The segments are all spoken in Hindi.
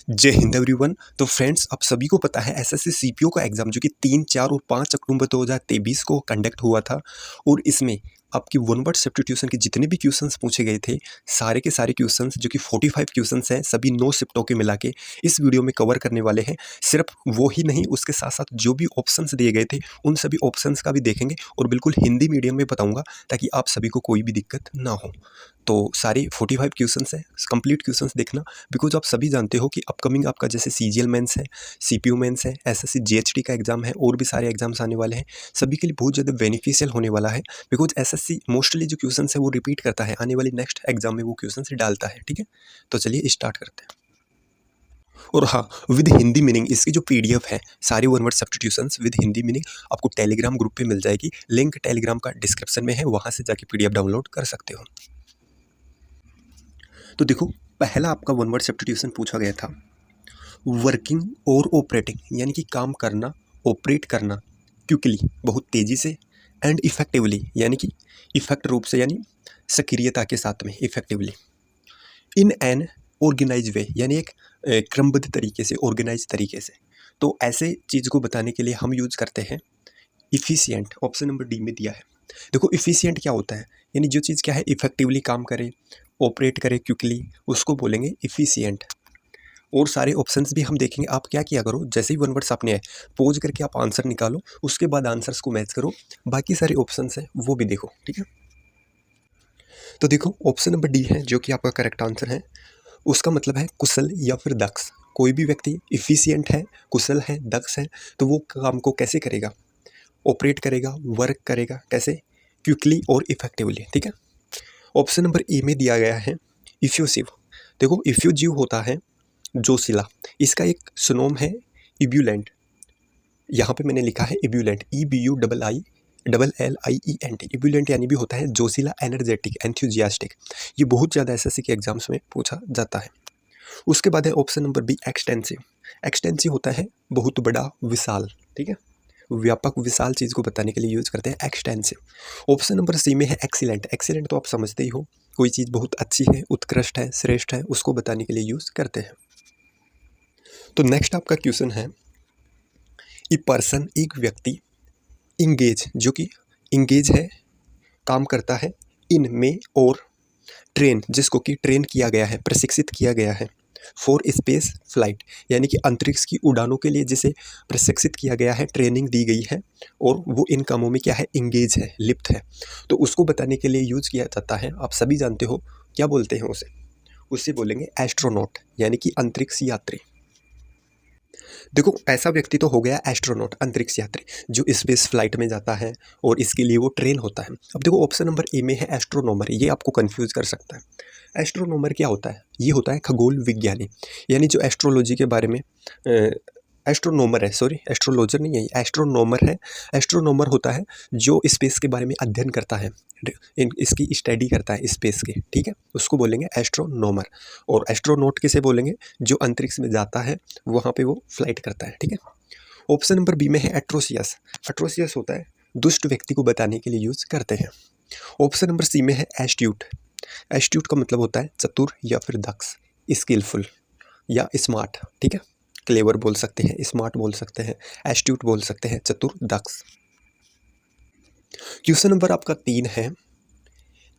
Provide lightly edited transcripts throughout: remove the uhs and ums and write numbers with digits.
जय हिंद एवरीवन। तो फ्रेंड्स, आप सभी को पता है एसएससी सीपीओ का एग्ज़ाम जो कि 3, 4 और 5 अक्टूबर 2023 को कंडक्ट हुआ था और इसमें आपकी वन वर्ड सब्स्टिट्यूशन के जितने भी क्वेश्चंस पूछे गए थे, सारे के सारे क्वेश्चंस जो कि 45 क्वेश्चंस हैं, सभी 9 शिफ्टों के मिला के इस वीडियो में कवर करने वाले हैं। सिर्फ वो ही नहीं, उसके साथ साथ जो भी ऑप्शंस दिए गए थे उन सभी ऑप्शंस का भी देखेंगे और बिल्कुल हिंदी मीडियम में बताऊँगा ताकि आप सभी को कोई भी दिक्कत ना हो। तो सारे 45 क्वेश्चंस हैं, कंप्लीट क्वेश्चंस देखना, बिकॉज आप सभी जानते हो कि अपकमिंग आपका जैसे सीजीएल मेंस है, सीपीयू मेंस है, एसएससी जीएचटी का एग्जाम है और भी सारे एग्जाम्स आने वाले हैं। सभी के लिए बहुत ज़्यादा बेनिफिशियल होने वाला है, बिकॉज एसएससी मोस्टली जो क्वेश्चंस है वो रिपीट करता है, आने वाली नेक्स्ट एग्जाम में वो क्वेश्चंस डालता है। ठीक है, तो चलिए स्टार्ट करते हैं। और हाँ, विद हिंदी मीनिंग इसकी जो पीडीएफ है, सारी one word substitutions with Hindi meaning आपको टेलीग्राम ग्रुप पे मिल जाएगी। लिंक टेलीग्राम का डिस्क्रिप्शन में है, वहाँ से जाके पीडीएफ डाउनलोड कर सकते हो। तो देखो, पहला आपका वन वर्ड सब्स्टिट्यूशन पूछा गया था वर्किंग और ऑपरेटिंग, यानी कि काम करना, ऑपरेट करना क्विकली, बहुत तेज़ी से, एंड इफेक्टिवली, यानी कि इफेक्ट रूप से, यानी सक्रियता के साथ में, effectively, in an organise way, यानी एक क्रमबद्ध तरीके से, ऑर्गेनाइज तरीके से। तो ऐसे चीज़ को बताने के लिए हम यूज़ करते हैं इफ़िशिएंट। ऑप्शन नंबर डी में दिया है। देखो, इफ़िशिएंट क्या होता है, यानी जो चीज़ क्या है इफेक्टिवली काम करे, ऑपरेट करे क्विकली, उसको बोलेंगे इफ़िशिएंट। और सारे ऑप्शंस भी हम देखेंगे। आप क्या किया करो, जैसे ही वन वर्ड सामने आए पॉज करके आप आंसर निकालो, उसके बाद आंसर्स को मैच करो, बाकी सारे ऑप्शंस हैं वो भी देखो। ठीक है, तो देखो ऑप्शन नंबर डी है जो कि आपका करेक्ट आंसर है। उसका मतलब है कुशल या फिर दक्ष। कोई भी व्यक्ति इफ़िशिएंट है, कुशल है, दक्ष है, तो वो काम को कैसे करेगा, ऑपरेट करेगा, वर्क करेगा, कैसे, क्विकली और इफेक्टिवली। ठीक है, ऑप्शन नंबर ए में दिया गया है इफ्यूसिव। देखो, इफ्यूजिव होता है जोशीला, इसका एक सुनोम है इब्यूलेंट। यहाँ पे मैंने लिखा है इब्यूलेंट, EBULLIENT, इब्यूलेंट यानी भी होता है जोशीला, एनर्जेटिक, एंथुजियास्टिक। ये बहुत ज़्यादा एसएससी के एग्जाम्स में पूछा जाता है। उसके बाद है option number B extensive. Extensive होता है बहुत बड़ा, विशाल। ठीक है, व्यापक, विशाल चीज़ को बताने के लिए यूज़ करते हैं एक्सटेंसिव। ऑप्शन नंबर सी में है एक्सीलेंट। एक्सीलेंट तो आप समझते ही हो, कोई चीज़ बहुत अच्छी है, उत्कृष्ट है, श्रेष्ठ है, उसको बताने के लिए यूज़ करते हैं। तो नेक्स्ट आपका क्वेश्चन है ए पर्सन, एक व्यक्ति, इंगेज, जो कि इंगेज है, काम करता है, इन में, और ट्रेन, जिसको कि ट्रेन किया गया है, प्रशिक्षित किया गया है, फॉर स्पेस फ्लाइट, यानी कि अंतरिक्ष की उड़ानों के लिए जिसे प्रशिक्षित किया गया है, ट्रेनिंग दी गई है, और वो इन कामों में क्या है, इंगेज है, लिप्त है, तो उसको बताने के लिए यूज़ किया जाता है। आप सभी जानते हो क्या बोलते हैं उसे, उसे बोलेंगे एस्ट्रोनॉट, यानी कि अंतरिक्ष यात्री। देखो, ऐसा व्यक्ति तो हो गया एस्ट्रोनॉट, अंतरिक्ष यात्री, जो स्पेस फ्लाइट में जाता है और इसके लिए वो ट्रेन होता है। अब देखो, ऑप्शन नंबर ए में है एस्ट्रोनॉमर, ये आपको कंफ्यूज कर सकता है। एस्ट्रोनॉमर क्या होता है, ये होता है खगोल विज्ञानी, यानी जो एस्ट्रोलॉजी के बारे में, एस्ट्रोनॉमर है, सॉरी एस्ट्रोलॉजर नहीं है, एस्ट्रोनॉमर है। एस्ट्रोनॉमर होता है जो स्पेस के बारे में अध्ययन करता है, इसकी स्टडी करता है स्पेस की। ठीक है, उसको बोलेंगे एस्ट्रोनॉमर। और एस्ट्रोनॉट किसे बोलेंगे, जो अंतरिक्ष में जाता है, वहाँ पे वो फ्लाइट करता है। ठीक है, ऑप्शन नंबर बी में है एट्रोसियस। एट्रोसियस होता है दुष्ट व्यक्ति को बताने के लिए यूज करते हैं। ऑप्शन नंबर सी में है एस्ट्यूट। एस्ट्यूट का मतलब होता है चतुर या फिर दक्ष, स्किलफुल या स्मार्ट। ठीक है, क्लेवर बोल सकते हैं, स्मार्ट बोल सकते हैं, एस्ट्यूट बोल सकते हैं, चतुर, दक्ष। क्वेश्चन नंबर आपका 3 है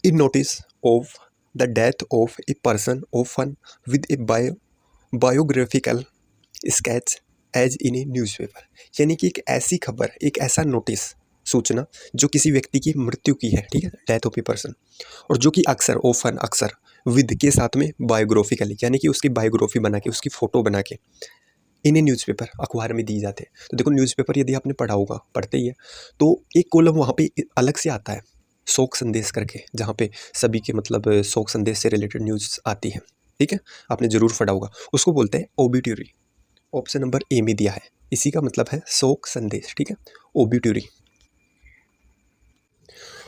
in notice of the death of a person often with a biographical sketch as in a newspaper, यानी कि एक ऐसी खबर, एक ऐसा नोटिस, सूचना जो किसी व्यक्ति की मृत्यु की है, ठीक है, डेथ ऑफ ए पर्सन, और जो कि अक्सर, ऑफन, अक्सर, विद के साथ में बायोग्राफिकल, यानी कि उसकी बायोग्राफी बना के, उसकी फ़ोटो बना के इन ए न्यूज़पेपर, अखबार में दी जाते हैं। तो देखो, न्यूज़पेपर यदि आपने पढ़ा होगा, पढ़ते ही है, तो एक कॉलम वहाँ पे अलग से आता है, शोक संदेश करके, जहाँ पे सभी के मतलब शोक संदेश से रिलेटेड न्यूज़ आती है। ठीक है, आपने ज़रूर पढ़ा होगा, उसको बोलते हैं ओबिट्यूरी। ऑप्शन नंबर ए में दिया है, इसी का मतलब है शोक संदेश। ठीक है, ओबिट्यूरी।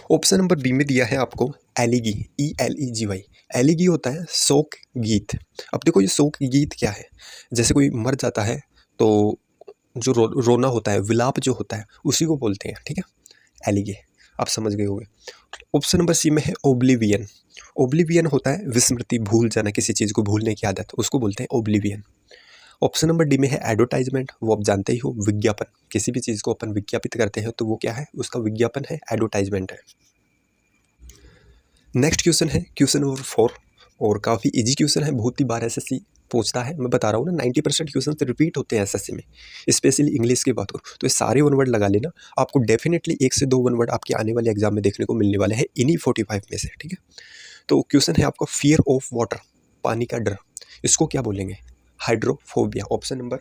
ऑप्शन नंबर बी में दिया है आपको एलिगी, ELEGY। एलिगी होता है शोक गीत। अब देखो, ये शोक गीत क्या है, जैसे कोई मर जाता है तो जो रोना होता है, विलाप जो होता है, उसी को बोलते हैं। ठीक है, एलिगे, आप समझ गए होंगे। ऑप्शन नंबर सी में है ओब्लिवियन। ओब्लिवियन होता है विस्मृति, भूल जाना, किसी चीज़ को भूलने की आदत, उसको बोलते हैं ओब्लिवियन। ऑप्शन नंबर डी में है एडवर्टाइजमेंट, वो आप जानते ही हो, विज्ञापन। किसी भी चीज़ को अपन विज्ञापित करते हैं तो वो क्या है, उसका विज्ञापन है, एडवर्टाइजमेंट है। नेक्स्ट क्वेश्चन है क्वेश्चन नंबर 4 और काफ़ी इजी क्वेश्चन है, बहुत ही बार एसएससी पूछता है। मैं बता रहा हूँ ना 90% क्वेश्चन तो रिपीट होते हैं एसएससी में, स्पेशली इंग्लिश की बात करूँ तो ये सारे वन वर्ड लगा लेना, आपको डेफिनेटली 1 से 2 वन वर्ड आपके आने वाले एग्जाम में देखने को मिलने वाले हैं इन्हीं 45 में से, ठीक है। तो क्वेश्चन है आपका फियर ऑफ वाटर, पानी का डर, इसको क्या बोलेंगे, hydrophobia. Option number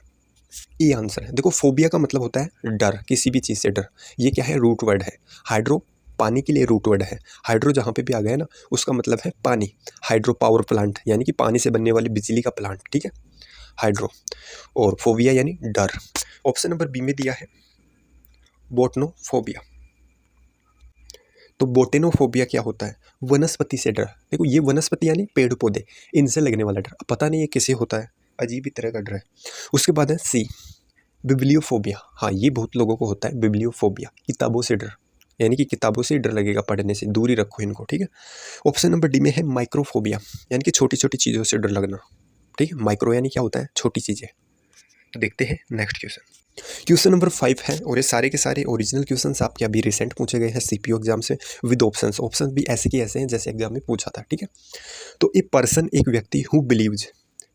A answer है। देखो फोबिया का मतलब होता है डर, किसी भी चीज़ से डर, ये क्या है, रूट वर्ड है। हाइड्रो पानी के लिए रूट वर्ड है, हाइड्रो जहाँ पे भी आ गया ना उसका मतलब है पानी, हाइड्रो पावर प्लांट यानी कि पानी से बनने वाली बिजली का प्लांट, ठीक है, हाइड्रो। और फोबिया यानी डर। ऑप्शन नंबर बी में दिया है बोटनोफोबिया। तो बोटेनोफोबिया क्या होता है, वनस्पति से डर। देखो ये वनस्पति यानी पेड़ पौधे, इनसे लगने वाला डर, पता नहीं ये किसे होता है, अजीब ही तरह का डर है। उसके बाद है सी बिब्लियोफोबिया, हाँ ये बहुत लोगों को होता है बिब्लियोफोबिया, किताबों से डर, यानी कि किताबों से डर लगेगा, पढ़ने से दूरी रखो इनको, ठीक है। ऑप्शन नंबर डी में है माइक्रोफोबिया, यानी कि छोटी छोटी चीज़ों से डर लगना, ठीक है। माइक्रो यानी क्या होता है, छोटी चीज़ें। तो देखते हैं नेक्स्ट क्वेश्चन। क्वेश्चन नंबर 5 है और ये सारे के सारे ओरिजिनल क्वेश्चंस आपके अभी रिसेंट पूछे गए हैं सीपीयू एग्जाम से विद ऑप्शंस। ऑप्शंस भी ऐसे के ऐसे हैं जैसे एग्जाम में पूछा था, ठीक है। तो ए पर्सन, एक व्यक्ति, हु बिलीव्स,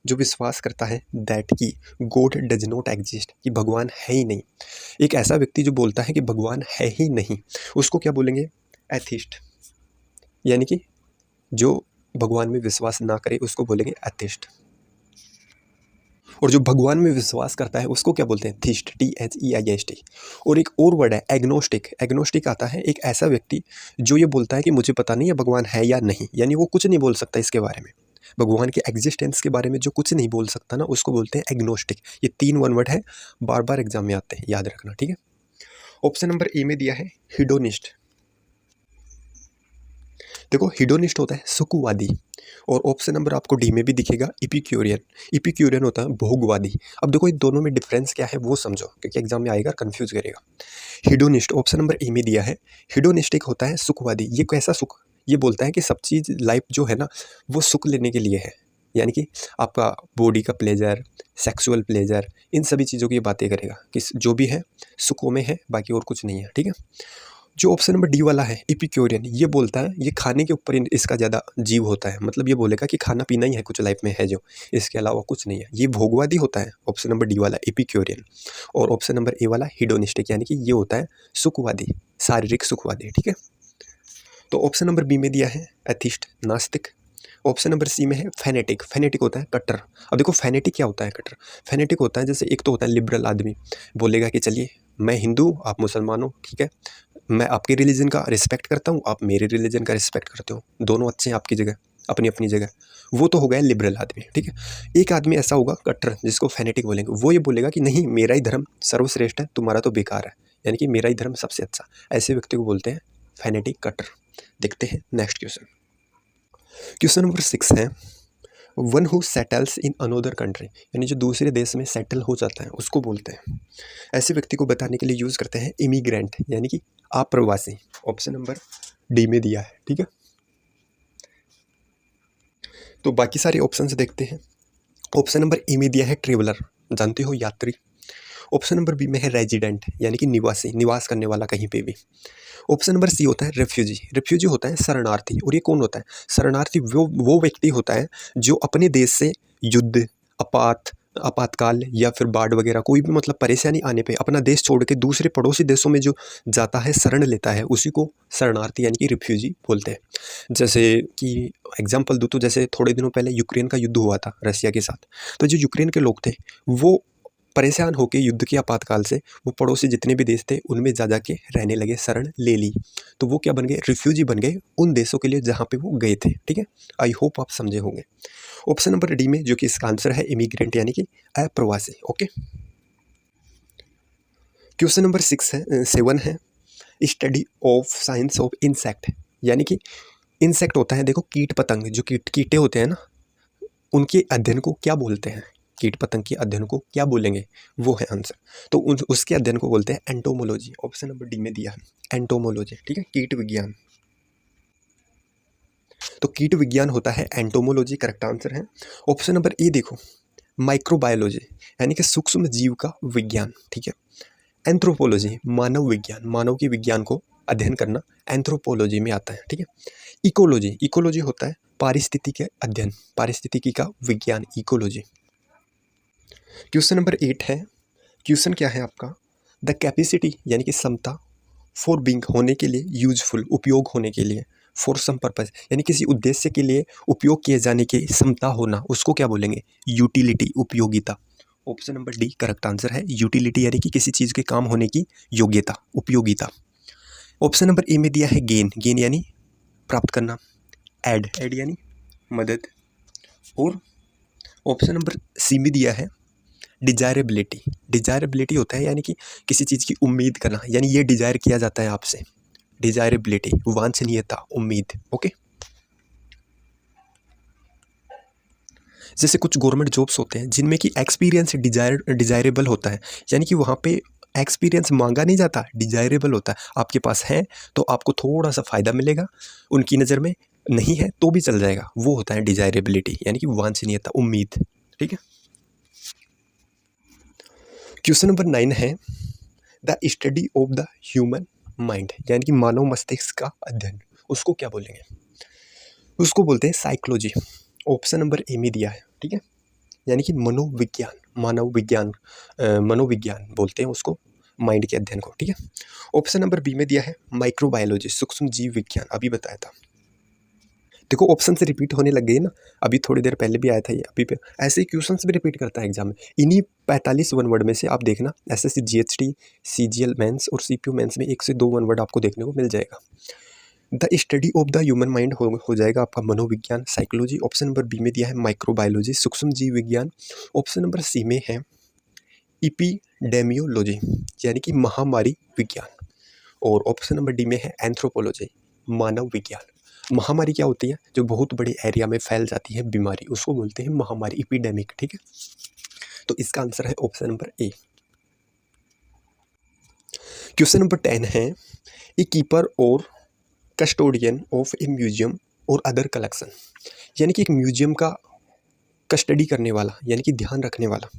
जो विश्वास करता है, दैट की गॉड डज नॉट एग्जिस्ट, कि भगवान है ही नहीं। एक ऐसा व्यक्ति जो बोलता है कि भगवान है ही नहीं, उसको क्या बोलेंगे, एथिस्ट, यानी कि जो भगवान में विश्वास ना करे उसको बोलेंगे एथिस्ट। और जो भगवान में विश्वास करता है उसको क्या बोलते हैं, थीस्ट, THEIST। और एक और वर्ड है एग्नोस्टिक। एग्नोस्टिक आता है एक ऐसा व्यक्ति जो ये बोलता है कि मुझे पता नहीं है भगवान है या नहीं, यानी वो कुछ नहीं बोल सकता इसके बारे में, भगवान के एग्जिस्टेंस के बारे में जो कुछ नहीं बोल सकता ना उसको बोलते हैं एग्नोस्टिक। ये 3 वन वर्ड है, बार बार एग्जाम में आते हैं, याद रखना, ठीक है। ऑप्शन नंबर ए में दिया है हिडोनिस्ट। देखो हिडोनिस्ट होता है सुखवादी। और ऑप्शन नंबर आपको डी में भी दिखेगा इपिक्यूरियन। इपिक्यूरियन होता है भोगवादी। अब देखो इन दोनों में डिफरेंस क्या है वो समझो, क्योंकि एग्जाम में आएगा कंफ्यूज करेगा। हिडोनिस्ट ऑप्शन नंबर ए में दिया है, हिडोनिस्टिक होता है सुखवादी। ये कैसा सुख, ये बोलता है कि सब चीज़ लाइफ जो है ना वो सुख लेने के लिए है, यानी कि आपका बॉडी का प्लेजर, सेक्सुअल प्लेजर, इन सभी चीज़ों की बातें करेगा कि जो भी है सुखों में है, बाकी और कुछ नहीं है, ठीक है। जो ऑप्शन नंबर डी वाला है इपिक्यूरियन, ये बोलता है ये खाने के ऊपर इसका ज़्यादा जीव होता है, मतलब ये बोलेगा कि खाना पीना ही है कुछ लाइफ में है जो, इसके अलावा कुछ नहीं है। ये भोगवादी होता है ऑप्शन नंबर डी वाला इपिक्यूरियन। और ऑप्शन नंबर ए वाला हिडोनिस्टिक, यानी कि ये होता है सुखवादी, शारीरिक सुखवादी, ठीक है। तो ऑप्शन नंबर बी में दिया है एथिस्ट, नास्तिक। ऑप्शन नंबर सी में है फैनेटिक। फैनेटिक होता है कट्टर। अब देखो फैनेटिक क्या होता है, कट्टर। फैनेटिक होता है जैसे एक तो होता है लिबरल आदमी, बोलेगा कि चलिए मैं हिंदू आप मुसलमान हो, ठीक है, मैं आपके रिलीजन का रिस्पेक्ट करता हूँ, आप मेरे रिलीजन का रिस्पेक्ट करते हो, दोनों अच्छे हैं आपकी जगह, अपनी अपनी जगह। वो तो हो गया लिबरल आदमी, ठीक है। एक आदमी ऐसा होगा कट्टर, जिसको फैनेटिक बोलेंगे, वो ये बोलेगा कि नहीं मेरा ही धर्म सर्वश्रेष्ठ है, तुम्हारा तो बेकार है, यानी कि मेरा ही धर्म सबसे अच्छा। ऐसे व्यक्ति को बोलते हैं फैनेटिक, कट्टर। देखते हैं नेक्स्ट क्वेश्चन। क्वेश्चन नंबर 6 है, one who settles in another country, यानी जो दूसरे देश में सेटल हो जाता है उसको बोलते हैं। ऐसे व्यक्ति को बताने के लिए यूज़ करते हैं इमिग्रेंट, यानी कि अप्रवासी। ऑप्शन नंबर डी में दिया है, ठीक है। तो बाकी सारे ऑप्शन देखते हैं। ऑप्शन नंबर ए में दिया है ट्रेवलर, जानते हो यात्री। ऑप्शन नंबर बी में है रेजिडेंट, यानी कि निवासी, निवास करने वाला कहीं पे भी। ऑप्शन नंबर सी होता है रेफ्यूजी। रेफ्यूजी होता है शरणार्थी। और ये कौन होता है, शरणार्थी वो व्यक्ति होता है जो अपने देश से युद्ध, आपातकाल या फिर बाढ़ वगैरह कोई भी मतलब परेशानी आने पे अपना देश छोड़ के दूसरे पड़ोसी देशों में जो जाता है, शरण लेता है, उसी को शरणार्थी यानी कि रिफ्यूजी बोलते हैं। जैसे कि एग्जांपल दूँ तो जैसे थोड़े दिनों पहले यूक्रेन का युद्ध हुआ था रसिया के साथ, तो जो यूक्रेन के लोग थे वो परेशान होकर युद्ध के आपातकाल से वो पड़ोसी जितने भी देश थे उनमें जा के रहने लगे, शरण ले ली, तो वो क्या बन गए, रिफ्यूजी बन गए उन देशों के लिए जहाँ पे वो गए थे, ठीक है। आई होप आप समझे होंगे। ऑप्शन नंबर डी में जो कि इसका आंसर है इमिग्रेंट, यानी कि अप्रवासी, ओके। क्वेश्चन नंबर 7 है, study of science of insect, यानी कि इंसेक्ट होता है, देखो कीट पतंग, जो कीटे होते हैं ना, उनके अध्ययन को क्या बोलते हैं, कीट पतंग के अध्ययन को क्या बोलेंगे, वो है आंसर। तो उसके अध्ययन को बोलते हैं एंटोमोलॉजी। ऑप्शन नंबर डी में दिया है एंटोमोलॉजी, ठीक है, कीट विज्ञान। तो कीट विज्ञान होता है एंटोमोलॉजी, करेक्ट आंसर है। ऑप्शन नंबर ए देखो, माइक्रोबायोलॉजी यानी कि सूक्ष्म जीव का विज्ञान, ठीक है। एंथ्रोपोलॉजी मानव विज्ञान, मानव के विज्ञान को अध्ययन करना एंथ्रोपोलॉजी में आता है, ठीक है। इकोलॉजी, इकोलॉजी होता है पारिस्थितिकी के अध्ययन, पारिस्थितिकी का विज्ञान, इकोलॉजी। क्वेश्चन नंबर 8 है, क्वेश्चन क्या है आपका, द कैपेसिटी यानी कि क्षमता, फॉर बीइंग होने के लिए, यूजफुल उपयोग होने के लिए, फॉर सम पर्पज यानी किसी उद्देश्य के लिए उपयोग किए जाने की क्षमता होना, उसको क्या बोलेंगे, यूटिलिटी, उपयोगिता। Option number D correct answer है, यूटिलिटी यानी कि किसी चीज़ के काम होने की योग्यता, उपयोगिता। ऑप्शन नंबर ए में दिया है गेन, गेन यानी प्राप्त करना, ऐड, ऐड यानी मदद, और ऑप्शन नंबर सी में दिया है डिजायरेबिलिटी, डिजायरेबिलिटी होता है यानी कि किसी चीज़ की उम्मीद करना, यानी ये डिजायर किया जाता है आपसे, डिजायरेबिलिटी, वांछनीयता, उम्मीद, ओके। जैसे कुछ गवर्नमेंट जॉब्स होते हैं जिनमें कि एक्सपीरियंस डिजायरेबल होता है, यानी कि वहाँ पे एक्सपीरियंस मांगा नहीं जाता, डिजायरेबल होता है, आपके पास है तो आपको थोड़ा सा फ़ायदा मिलेगा, उनकी नज़र में नहीं है तो भी चल जाएगा, वो होता है डिजायरेबिलिटी यानी कि वांछनीयता, उम्मीद, ठीक है। क्वेश्चन नंबर 9 है, the study of the human mind यानी कि मानव मस्तिष्क का अध्ययन, उसको क्या बोलेंगे, उसको बोलते हैं साइकोलॉजी। ऑप्शन नंबर ए में दिया है, ठीक है, यानी कि मनोविज्ञान, मानव विज्ञान, मनोविज्ञान बोलते हैं उसको, माइंड के अध्ययन को, ठीक है। ऑप्शन नंबर बी में दिया है माइक्रोबायोलॉजी, सूक्ष्म जीव विज्ञान, अभी बताया था। देखो ऑप्शन से रिपीट होने लग गई ना, अभी थोड़ी देर पहले भी आया था ये, अभी पे ऐसे ही क्वेश्चन भी रिपीट करता है एग्जाम में। इन्हीं 45 वन वर्ड में से आप देखना एसएससी जीएचटी सीजीएल मेंस और सीपीयू मेंस में 1 से 2 वन वर्ड आपको देखने को मिल जाएगा। The study of the human mind हो जाएगा आपका मनोविज्ञान, साइकोलॉजी। ऑप्शन नंबर बी में दिया है माइक्रोबायोलॉजी, सूक्ष्म जीव विज्ञान। ऑप्शन नंबर सी में है इपीडेमियोलॉजी यानी कि महामारी विज्ञान, और ऑप्शन नंबर डी में है एंथ्रोपोलॉजी, मानव विज्ञान। महामारी क्या होती है, जो बहुत बड़े एरिया में फैल जाती है बीमारी, उसको बोलते हैं महामारी, इपीडेमिक, ठीक है। तो इसका आंसर है ऑप्शन नंबर ए। क्वेश्चन नंबर 10 है, ए कीपर और कस्टोडियन ऑफ ए म्यूजियम और अदर कलेक्शन यानी कि एक म्यूजियम का कस्टडी करने वाला यानी कि ध्यान रखने वाला,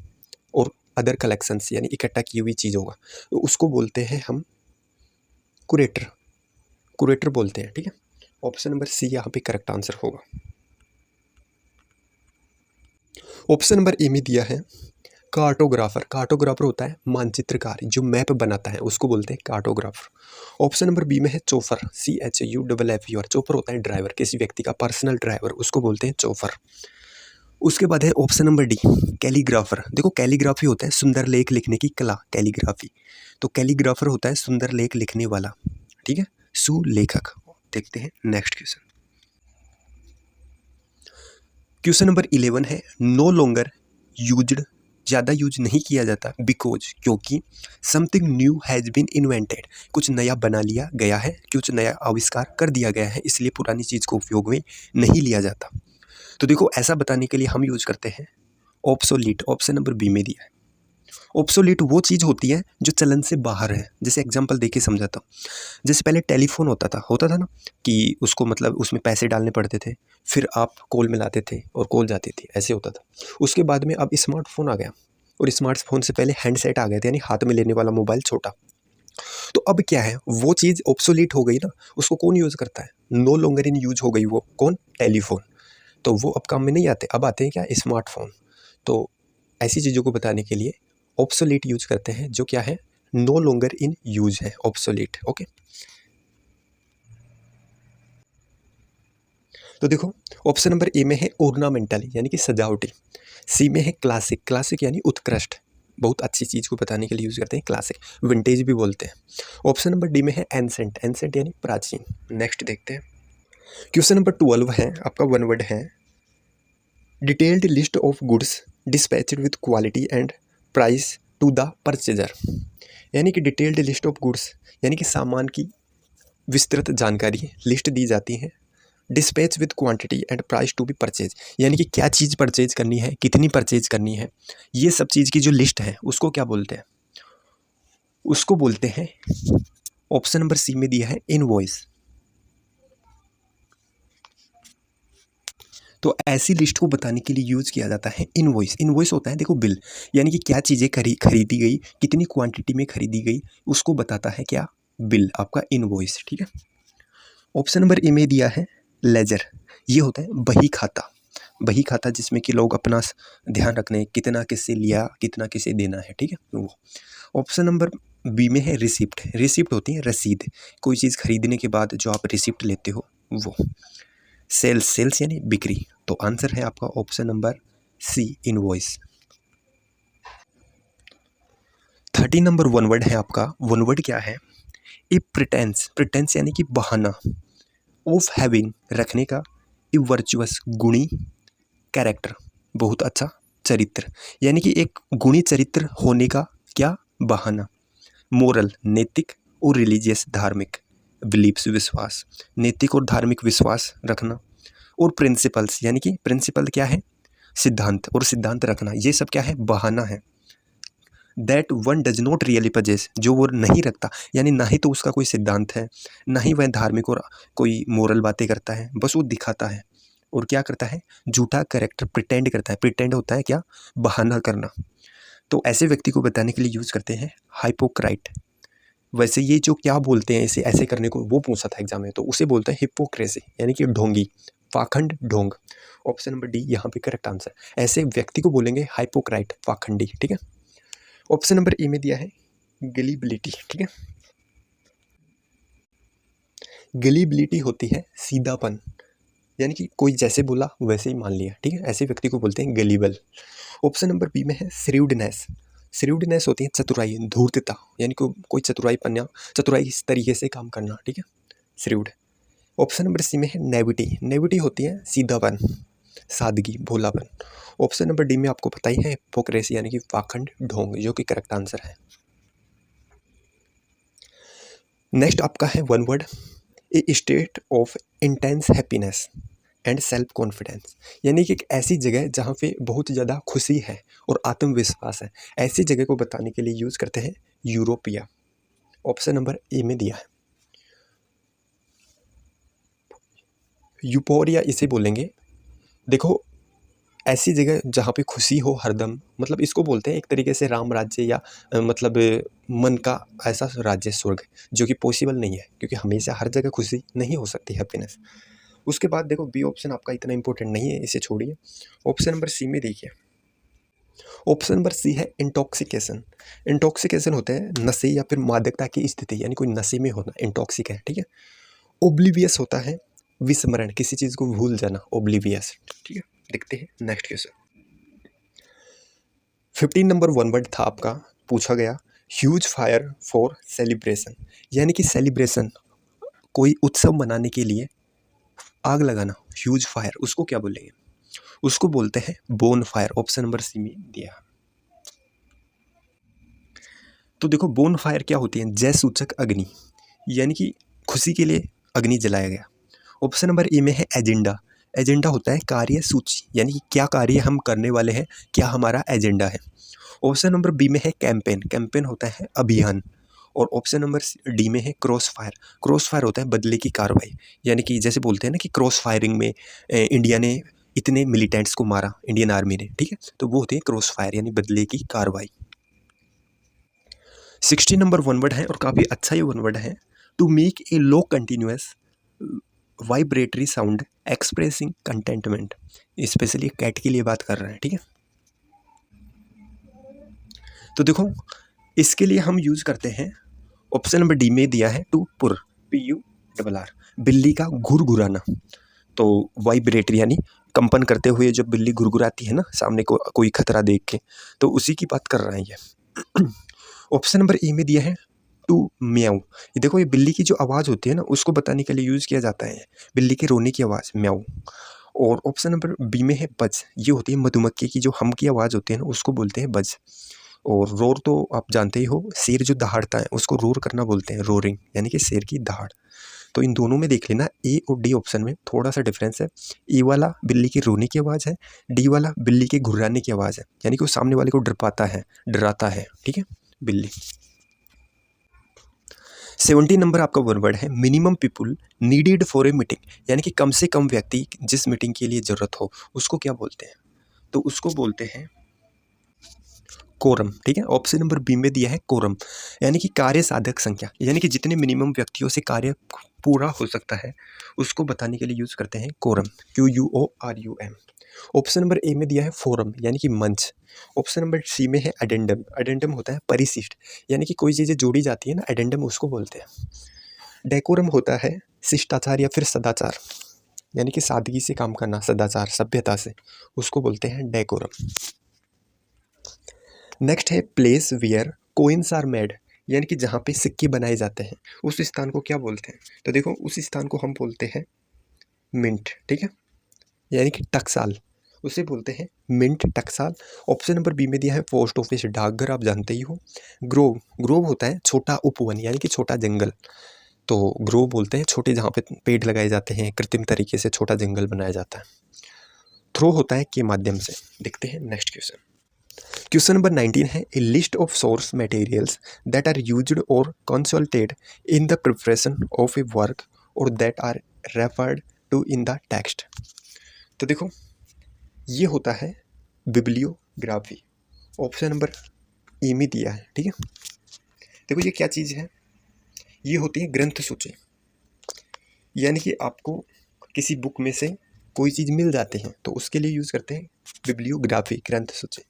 और अदर कलेक्शंस यानी इकट्ठा की हुई चीज़ होगा, तो उसको बोलते हैं हम कुरेटर, कुरेटर बोलते हैं, ठीक है। ऑप्शन नंबर सी यहाँ पे करेक्ट आंसर होगा। ऑप्शन नंबर ए में दिया है कार्टोग्राफर, कार्टोग्राफर होता है मानचित्रकार, जो मैप बनाता है उसको बोलते हैं कार्टोग्राफर। ऑप्शन नंबर बी में है चोफर, CHUFFER, चोफर होता है ड्राइवर, किसी व्यक्ति का पर्सनल ड्राइवर, उसको बोलते हैं चोफर। उसके बाद है ऑप्शन नंबर डी कैलीग्राफर। देखो कैलीग्राफी होता है सुंदर लेख लिखने की कला, कैलीग्राफी, तो कैलीग्राफर होता है सुंदर लेख लिखने वाला, ठीक है, सुलेखक। देखते हैं नेक्स्ट क्वेश्चन। क्वेश्चन नंबर 11 है, नो लॉन्गर यूज्ड, ज़्यादा यूज नहीं किया जाता, बिकॉज, क्योंकि, something new has been invented, कुछ नया बना लिया गया है, कुछ नया आविष्कार कर दिया गया है, इसलिए पुरानी चीज़ को उपयोग में नहीं लिया जाता। तो देखो ऐसा बताने के लिए हम यूज करते हैं ऑब्सोलीट, ऑप्शन नंबर बी में दिया है। ऑब्सोलीट वो चीज़ होती है जो चलन से बाहर है। जैसे एग्जांपल देके समझाता हूँ, जैसे पहले टेलीफोन होता था ना, कि उसको मतलब उसमें पैसे डालने पड़ते थे, फिर आप कॉल मिलाते थे और कॉल जाती थी, ऐसे होता था। उसके बाद में अब स्मार्टफोन आ गया, और स्मार्टफोन से पहले हैंडसेट आ गए थे, यानी हाथ में लेने वाला मोबाइल छोटा। तो अब क्या है, वो चीज़ ऑब्सोलीट हो गई ना, उसको कौन यूज़ करता है, नो लॉन्गर इन यूज हो गई, वो कौन, टेलीफोन। तो वो अब काम में नहीं आते, अब आते हैं क्या, स्मार्टफोन। तो ऐसी चीज़ों को बताने के लिए ऑब्सोलीट यूज करते हैं, जो क्या है, नो लॉन्गर इन यूज है, ऑब्सोलीट, ओके। तो देखो ऑप्शन नंबर ए में है ऑर्नामेंटल यानी कि सजावटी, सी में है क्लासिक, क्लासिक यानी उत्कृष्ट, बहुत अच्छी चीज़ को बताने के लिए यूज़ करते हैं क्लासिक, विंटेज भी बोलते हैं। ऑप्शन नंबर डी में है एंसेंट, एंसेंट यानी प्राचीन। नेक्स्ट देखते हैं। क्वेश्चन नंबर 12 है आपका, वन वर्ड है, detailed list of goods dispatched with quality and price to the purchaser, यानी कि डिटेल्ड लिस्ट ऑफ गुड्स यानी कि सामान की विस्तृत जानकारी, लिस्ट दी जाती है, dispatch with quantity and price to be purchase, यानी कि क्या चीज़ परचेज करनी है, कितनी परचेज करनी है, ये सब चीज़ की जो लिस्ट है उसको क्या बोलते हैं, उसको बोलते हैं, ऑप्शन नंबर सी में दिया है इनवॉइस। तो ऐसी लिस्ट को बताने के लिए यूज़ किया जाता है इनवॉइस। इनवॉइस होता है देखो बिल, यानी कि क्या चीज़ें खरीदी गई, कितनी क्वांटिटी में खरीदी गई, उसको बताता है क्या, बिल, आपका इनवॉइस। ठीक है। ऑप्शन नंबर ए में दिया है लेजर। ये होता है बही खाता। बही खाता जिसमें कि लोग अपना ध्यान रखने कितना किससे लिया, कितना किसे देना है। ठीक है, वो। ऑप्शन नंबर बी में है रिसिप्ट। रिसिप्ट होती है रसीद, कोई चीज़ खरीदने के बाद जो आप रिसिप्ट लेते हो वो। सेल्स, सेल्स यानी बिक्री। तो आंसर है आपका option number C, invoice. 30 number one word है आपका। वन वर्ड क्या है, ए प्रिटेंस। प्रिटेंस यानी कि बहाना। ऑफ हैविंग, रखने का। ए वर्चुअस, गुणी। कैरेक्टर, बहुत अच्छा चरित्र, यानी कि एक गुणी चरित्र होने का क्या, बहाना। मोरल, नैतिक। और रिलीजियस, धार्मिक। बिलीव्स, विश्वास, नैतिक और धार्मिक विश्वास रखना। और प्रिंसिपल्स, यानी कि प्रिंसिपल क्या है, सिद्धांत, और सिद्धांत रखना। ये सब क्या है, बहाना है। That one does not really possess, जो वो नहीं रखता, यानी ना ही तो उसका कोई सिद्धांत है, ना ही वह धार्मिक और कोई मोरल बातें करता है, बस वो दिखाता है। और क्या करता है, झूठा कैरेक्टर प्रिटेंड करता है। प्रिटेंड होता है क्या, बहाना करना। तो ऐसे व्यक्ति को बताने के लिए यूज़ करते हैं हाइपोक्राइट। वैसे ये जो क्या बोलते हैं इसे ऐसे करने को, वो पूछा था एग्जाम में, तो उसे बोलते हैं हिपोक्रेसी, यानी कि ढोंगी, पाखंड, ढोंग। ऑप्शन नंबर डी यहाँ पे करेक्ट आंसर। ऐसे व्यक्ति को बोलेंगे हाइपोक्राइट, पाखंडी। ठीक है। ऑप्शन नंबर ए में दिया है गलीबिलिटी। ठीक है, गलीबिलिटी होती है सीधापन, यानी कि कोई जैसे बोला वैसे ही मान लिया। ठीक है, ऐसे व्यक्ति को बोलते हैं गलीबल। ऑप्शन नंबर बी में है श्रीवडनेस। श्रीवडनेस होती है चतुराई, धूर्तता, यानी कोई चतुराई पन्या, चतुराई इस तरीके से काम करना। ठीक है, श्रीवड। ऑप्शन नंबर सी में है नेविटी। नेविटी होती है सीधापन, सादगी, भोलापन। ऑप्शन नंबर डी में आपको पता ही है हिपोक्रेसी, यानी कि पाखंड, ढोंग, जो कि करेक्ट आंसर है। नेक्स्ट आपका है one word, A state of intense happiness and self confidence, यानी कि एक ऐसी जगह जहाँ पे बहुत ज़्यादा खुशी है और आत्मविश्वास है। ऐसी जगह को बताने के लिए यूज़ करते हैं यूरोपिया। ऑप्शन नंबर ए में दिया है यूपोरिया, इसे बोलेंगे। देखो, ऐसी जगह जहाँ पे खुशी हो हरदम, मतलब इसको बोलते हैं एक तरीके से राम राज्य, या मतलब मन का ऐसा राज्य, स्वर्ग, जो कि पॉसिबल नहीं है, क्योंकि हमेशा हर जगह खुशी नहीं हो सकती, हैप्पीनेस। उसके बाद देखो बी ऑप्शन आपका इतना इंपॉर्टेंट नहीं है, इसे छोड़िए। ऑप्शन नंबर सी में देखिए, ऑप्शन नंबर सी है इंटॉक्सिकेशन। इंटॉक्सिकेशन होता है नशे या फिर मादकता की स्थिति, यानी कोई नशे में होना, इंटॉक्सिक है। ठीक है। ओब्लिवियस होता है विस्मरण, किसी चीज़ को भूल जाना, ओब्लिवियस। ठीक है, देखते हैं next question. 15 number one word था आपका, पूछा गया ह्यूज फायर फॉर सेलिब्रेशन, यानी कि सेलिब्रेशन, कोई उत्सव मनाने के लिए आग लगाना, ह्यूज फायर, उसको क्या बोलेंगे, उसको बोलते हैं bonfire. Option number C में दिया। तो देखो बोन फायर क्या होती है, जय सूचक अग्नि, यानी कि खुशी के लिए अग्नि जलाया गया। ऑप्शन नंबर ए में है एजेंडा। एजेंडा होता है कार्य सूची, यानी कि क्या कार्य हम करने वाले हैं, क्या हमारा एजेंडा है। ऑप्शन नंबर बी में है कैंपेन। कैंपेन होता है अभियान। और ऑप्शन नंबर डी में है क्रॉस फायर। क्रॉस फायर होता है बदले की कार्रवाई, यानी कि जैसे बोलते हैं ना कि क्रॉस फायरिंग में इंडिया ने इतने मिलिटेंट्स को मारा, इंडियन आर्मी ने। ठीक है, तो वो होती है क्रॉस फायर, यानी बदले की कार्रवाई। 60 नंबर वन वर्ड है और काफ़ी अच्छा ये वन वर्ड है। To make a low continuous vibratory sound expressing contentment, specially cat के लिए बात कर रहे हैं। ठीक है, तो देखो इसके लिए हम यूज़ करते हैं, ऑप्शन नंबर डी में दिया है टू पुर, PURR, बिल्ली का घुरघुराना। तो वाइब्रेटरी यानी कंपन करते हुए जब बिल्ली घुरघुराती है ना, सामने को कोई खतरा देख के, तो उसी की बात कर रहे हैं ये। ऑप्शन नंबर ए में दिया है टू म्याऊ। ये देखो, ये बिल्ली की जो आवाज़ होती है ना, उसको बताने के लिए यूज़ किया जाता है, बिल्ली के रोने की आवाज़, म्याऊ। और ऑप्शन नंबर बी में है बज। ये होती है मधुमक्खी की जो हम की आवाज़ होती है ना, उसको बोलते हैं बज। और रोर तो आप जानते ही हो, शेर जो दहाड़ता है उसको रोर करना बोलते हैं, रोरिंग, यानी कि शेर की दहाड़। तो इन दोनों में देख लेना, ए और डी ऑप्शन में थोड़ा सा डिफरेंस है। ए वाला बिल्ली की रोने की आवाज़ है, डी वाला बिल्ली के घुर्राने की आवाज़ है, यानी कि वो सामने वाले को डराता है। ठीक है, बिल्ली। 17 नंबर आपका वन वर्ड है minimum people needed for a meeting, यानी कि कम से कम व्यक्ति जिस मीटिंग के लिए ज़रूरत हो उसको क्या बोलते हैं, तो उसको बोलते हैं कोरम। ठीक है, ऑप्शन नंबर बी में दिया है कोरम, यानी कि कार्य साधक संख्या, यानी कि जितने मिनिमम व्यक्तियों से कार्य पूरा हो सकता है उसको बताने के लिए यूज़ करते हैं quorum, QUORUM। Option number A में दिया है फोरम, यानी कि मंच। ऑप्शन नंबर सी में है एडेंडम, एडेंडम होता है परिशिष्ट, यानी कि कोई चीज़ें जोड़ी जाती है ना, एडेंडम उसको बोलते हैं। डेकोरम होता है शिष्टाचार या फिर सदाचार, यानी कि सादगी से काम करना, सदाचार सभ्यता से, उसको बोलते हैं डेकोरम। नेक्स्ट है place where coins are made, यानी कि जहाँ पे सिक्के बनाए जाते हैं उस स्थान को क्या बोलते हैं, तो देखो उस स्थान को हम बोलते हैं मिंट। ठीक है, यानी कि टकसाल, उसे बोलते हैं मिंट, टकसाल। ऑप्शन नंबर बी में दिया है पोस्ट ऑफिस, डाकघर, आप जानते ही हो। ग्रोव, ग्रोव होता है छोटा उपवन, यानी कि छोटा जंगल, तो ग्रोव बोलते हैं छोटे जहाँ पे पेड़ लगाए जाते हैं, कृत्रिम तरीके से छोटा जंगल बनाया जाता है। थ्रो होता है के माध्यम से। देखते हैं नेक्स्ट क्वेश्चन। क्वेश्चन नंबर 19 है a list of source materials that are used or consulted in the preparation of a work or that are referred to in the text. तो देखो ये होता है बिब्लियोग्राफी, ऑप्शन नंबर ए में दिया है। ठीक है, देखो ये क्या चीज़ है, ये होती है ग्रंथ सूची, यानी कि आपको किसी बुक में से कोई चीज़ मिल जाती है तो उसके लिए यूज़ करते हैं बिब्लियोग्राफी, ग्रंथ सूची।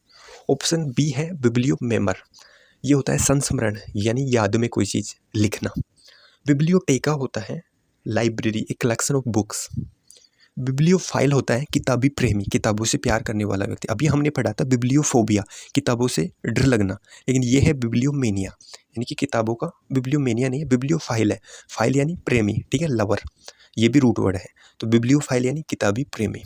ऑप्शन बी है बिब्लियो मेमर, ये होता है संस्मरण, यानी याद में कोई चीज़ लिखना। बिब्लियोटेका होता है लाइब्रेरी, एक कलेक्शन ऑफ बुक्स। बिब्लियोफाइल होता है किताबी प्रेमी, किताबों से प्यार करने वाला व्यक्ति। अभी हमने पढ़ा था बिब्लियोफोबिया, किताबों से डर लगना, लेकिन ये है बिब्लियोमेनिया, यानी कि किताबों का, बिब्लियोमेनिया नहीं है, बिब्लियोफाइल है, फाइल यानी प्रेमी, ठीक है, लवर, ये भी रूट वर्ड है, तो बिब्लियोफाइल यानी किताबी प्रेमी।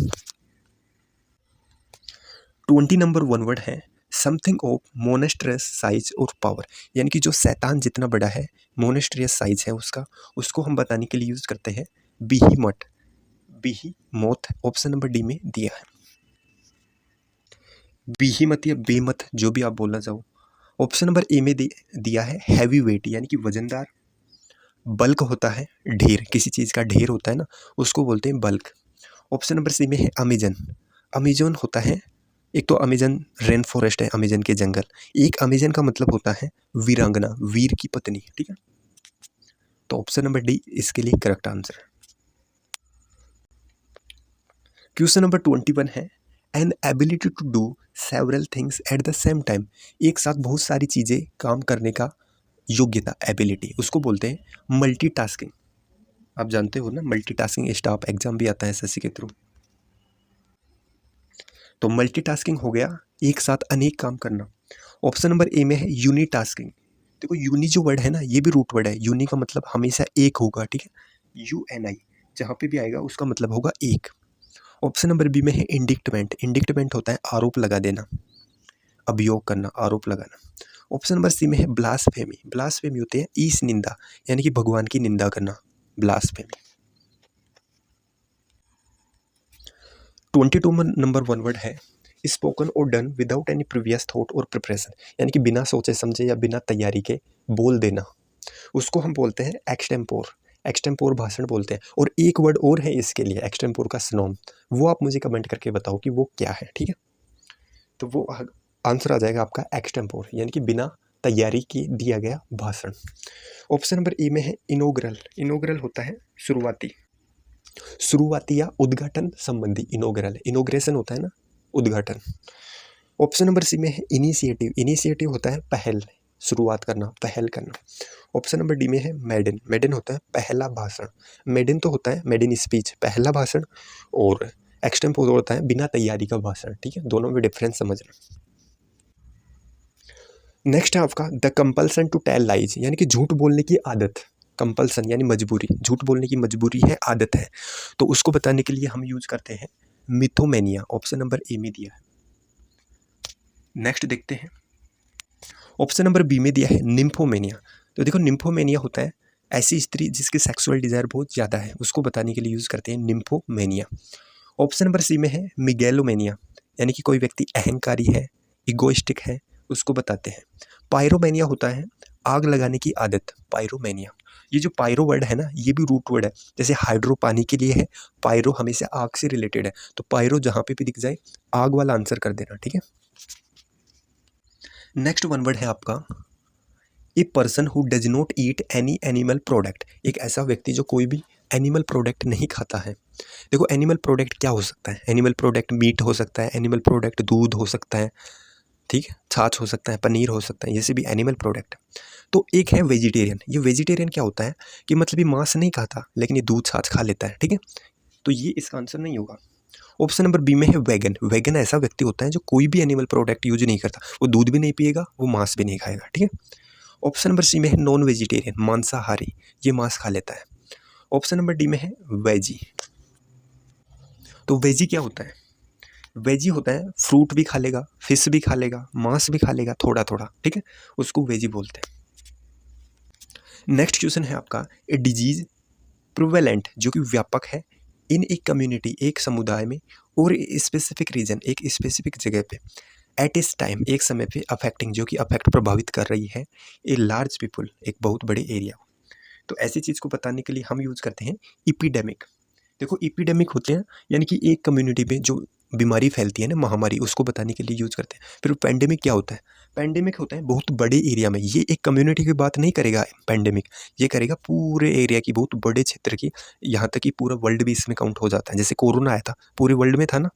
20 नंबर वन वर्ड है समथिंग ऑफ मोनेस्ट्रियस साइज और पावर, यानी कि जो शैतान जितना बड़ा है, मोनेस्ट्रियस साइज है उसका, उसको हम बताने के लिए यूज़ करते हैं बीहीमट, बीहीमोथ। ऑप्शन नंबर डी में दिया है बीहीमत या बेमत, जो भी आप बोलना चाहो। ऑप्शन नंबर ए में दिया है हैवी वेट, यानी कि वजनदार। बल्क होता है ढेर, किसी चीज़ का ढेर होता है ना, उसको बोलते हैं बल्क। ऑप्शन नंबर सी में है अमेजन, अमेजोन होता है, एक तो अमेजन रेन फॉरेस्ट है, अमेजन के जंगल, एक अमेजन का मतलब होता है वीरांगना, वीर की पत्नी। ठीक है, तो ऑप्शन नंबर डी इसके लिए करेक्ट आंसर है। क्वेश्चन नंबर 21 है an ability to do several things at the same time, एक साथ बहुत सारी चीज़ें काम करने का योग्यता, एबिलिटी, उसको बोलते हैं मल्टीटास्किंग। आप जानते हो ना, मल्टीटास्किंग स्टाफ एग्जाम भी आता है एसएससी के थ्रू। तो मल्टीटास्किंग हो गया एक साथ अनेक काम करना। ऑप्शन नंबर ए में है यूनिटास्किंग। देखो यूनि जो वर्ड है ना, ये भी रूट वर्ड है, यूनि का मतलब हमेशा एक होगा। ठीक है, UNI जहाँ पे भी आएगा उसका मतलब होगा एक। ऑप्शन नंबर बी में है इंडिक्टमेंट, इंडिक्टमेंट होता है आरोप लगा देना, अभियोग करना, आरोप लगाना। ऑप्शन नंबर सी में है ब्लास्फेमी, ब्लास्फेमी होते हैं ईश निंदा, यानी कि भगवान की निंदा करना, ब्लास्फेमी। 22 नंबर वन वर्ड है स्पोकन और done without any previous thought और प्रिपरेशन, यानी कि बिना सोचे समझे या बिना तैयारी के बोल देना, उसको हम बोलते हैं एक्सटेम्पोर, एक्सटेम्पोर भाषण बोलते हैं। और एक वर्ड और है इसके लिए एक्सटेम्पोर का सिनोनिम, वो आप मुझे कमेंट करके बताओ कि वो क्या है। ठीक है, तो वो आंसर आ जाएगा आपका एक्सटेम्पोर, यानी कि बिना तैयारी के दिया गया भाषण। ऑप्शन नंबर ए में है इनोग्रल, इनोग्रल होता है शुरुआती, शुरुआती या उद्घाटन संबंधी, इनोग्रल, इनोग्रेशन होता है ना, उद्घाटन। ऑप्शन नंबर सी में है इनिशिएटिव, इनिशिएटिव होता है पहल, शुरुआत करना, पहल करना। ऑप्शन नंबर डी में है मेडन, मेडन होता है पहला भाषण, मेडन तो होता है मेडन स्पीच, पहला भाषण, और एक्सटेम्पोर होता है बिना तैयारी का भाषण। ठीक है, दोनों में डिफरेंस समझना। नेक्स्ट है आपका the compulsion to tell lies, यानी कि झूठ बोलने की आदत, कंपल्सन यानी मजबूरी, झूठ बोलने की मजबूरी है, आदत है, तो उसको बताने के लिए हम यूज करते हैं मिथोमेनिया। ऑप्शन नंबर ए में दिया है। नेक्स्ट देखते हैं, ऑप्शन नंबर बी में दिया है निम्फोमेनिया। तो देखो निम्फोमेनिया होता है ऐसी स्त्री जिसकी सेक्सुअल डिजायर बहुत ज़्यादा है, उसको बताने के लिए यूज़ करते हैं निम्फोमेनिया। ऑप्शन नंबर सी में है मिगेलोमेनिया, यानी कि कोई व्यक्ति अहंकारी है, इगोइस्टिक है, उसको बताते हैं। पायरोमेनिया होता है आग लगाने की आदत, पायरोमैनिया। ये जो पायरो वर्ड है ना, ये भी रूट वर्ड है। जैसे हाइड्रो पानी के लिए है, पायरो हमेशा आग से रिलेटेड है, तो पायरो जहाँ पे भी दिख जाए आग वाला आंसर कर देना, ठीक है। नेक्स्ट वन वर्ड है आपका a person who does not eat any animal product. एक ऐसा व्यक्ति जो कोई भी एनिमल प्रोडक्ट नहीं खाता है। देखो एनिमल प्रोडक्ट क्या हो सकता है, एनिमल प्रोडक्ट मीट हो सकता है, एनिमल प्रोडक्ट दूध हो सकता है, ठीक है, छाछ हो सकता है, पनीर हो सकता है, जैसे भी एनिमल प्रोडक्ट। तो एक है वेजिटेरियन। ये वेजिटेरियन क्या होता है कि मतलब ये मांस नहीं खाता लेकिन ये दूध छाछ खा लेता है, ठीक है। तो ये इसका आंसर नहीं होगा। ऑप्शन नंबर बी में है वेगन। वेगन ऐसा व्यक्ति होता है जो कोई भी एनिमल प्रोडक्ट यूज नहीं करता, वो दूध भी नहीं पिएगा, वो मांस भी नहीं खाएगा, ठीक है। ऑप्शन नंबर सी में है नॉन वेजिटेरियन, मांसाहारी, ये मांस खा लेता है। ऑप्शन नंबर डी में है वेजी। तो वेजी क्या होता है, वेजी होता है फ्रूट भी खा लेगा, फिश भी खा लेगा, मांस भी खा लेगा थोड़ा थोड़ा, ठीक है, उसको वेजी बोलते हैं। नेक्स्ट क्वेश्चन है आपका ए डिजीज प्रिवेलेंट, जो कि व्यापक है इन एक कम्युनिटी, एक समुदाय में, और स्पेसिफिक रीजन, एक स्पेसिफिक जगह पे, एट इस टाइम, एक समय पे, अफेक्टिंग, जो कि अफेक्ट प्रभावित कर रही है ए लार्ज पीपल, एक बहुत बड़े एरिया। तो ऐसी चीज़ को बताने के लिए हम यूज़ करते हैं इपीडेमिक। देखो इपीडेमिक होते हैं यानी कि एक कम्युनिटी पे जो बीमारी फैलती है ना, महामारी, उसको बताने के लिए यूज़ करते हैं। फिर पैंडेमिक क्या होता है, पैंडेमिक होता है बहुत बड़े एरिया में, ये एक कम्युनिटी की बात नहीं करेगा पैंडेमिक, ये करेगा पूरे एरिया की, बहुत बड़े क्षेत्र की, यहाँ तक कि पूरा वर्ल्ड भी इसमें काउंट हो जाता है। जैसे कोरोना आया था पूरे वर्ल्ड में था ना,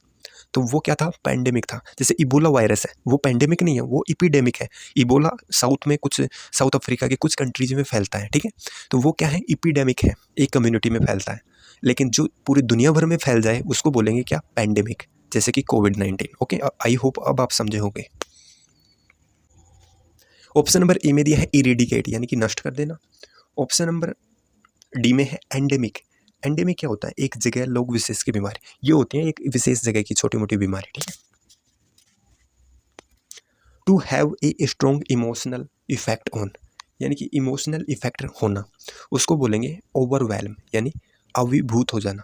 तो वो क्या था, पैंडेमिक था। जैसे इबोला वायरस है, वो पैंडेमिक नहीं है, वो इपीडेमिक है। इबोला साउथ में, कुछ साउथ अफ्रीका के कुछ कंट्रीज में फैलता है, ठीक है, तो वो क्या है, इपीडेमिक है, एक कम्युनिटी में फैलता है। लेकिन जो पूरी दुनिया भर में फैल जाए उसको बोलेंगे क्या, पैंडेमिक, जैसे कि कोविड-19। ओके, आई होप अब आप समझे होंगे। ऑप्शन नंबर ए में दिया है इरेडिकेट, यानी कि नष्ट कर देना। ऑप्शन नंबर डी में है एंडेमिक। एंडेमिक क्या होता है, एक जगह लोग विशेष की बीमारी, ये होती है एक विशेष जगह की छोटी मोटी बीमारी, ठीक है। To have a strong emotional effect on, यानी कि इमोशनल इफेक्ट होना, उसको बोलेंगे ओवरवेलम, यानी अभिभूत हो जाना।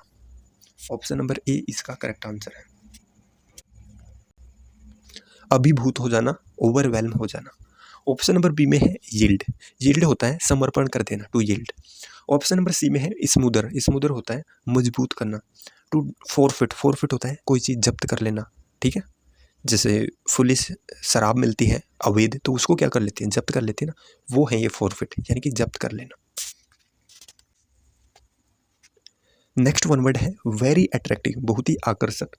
ऑप्शन नंबर ए इसका करेक्ट आंसर है, अभिभूत हो जाना, ओवरवेलम हो जाना। ऑप्शन नंबर बी में है यील्ड। यील्ड होता है समर्पण कर देना, to yield. Option number C में है स्मूदर। स्मूदर होता है मजबूत करना। To forfeit. फॉरफिट होता है कोई चीज़ जब्त कर लेना, ठीक है। जैसे पुलिस शराब मिलती है अवैध, तो उसको क्या कर लेती है, जब्त कर लेती है ना, वो है ये फॉरफिट, यानी कि जब्त कर लेना। नेक्स्ट वन वर्ड है वेरी अट्रैक्टिव, बहुत ही आकर्षक,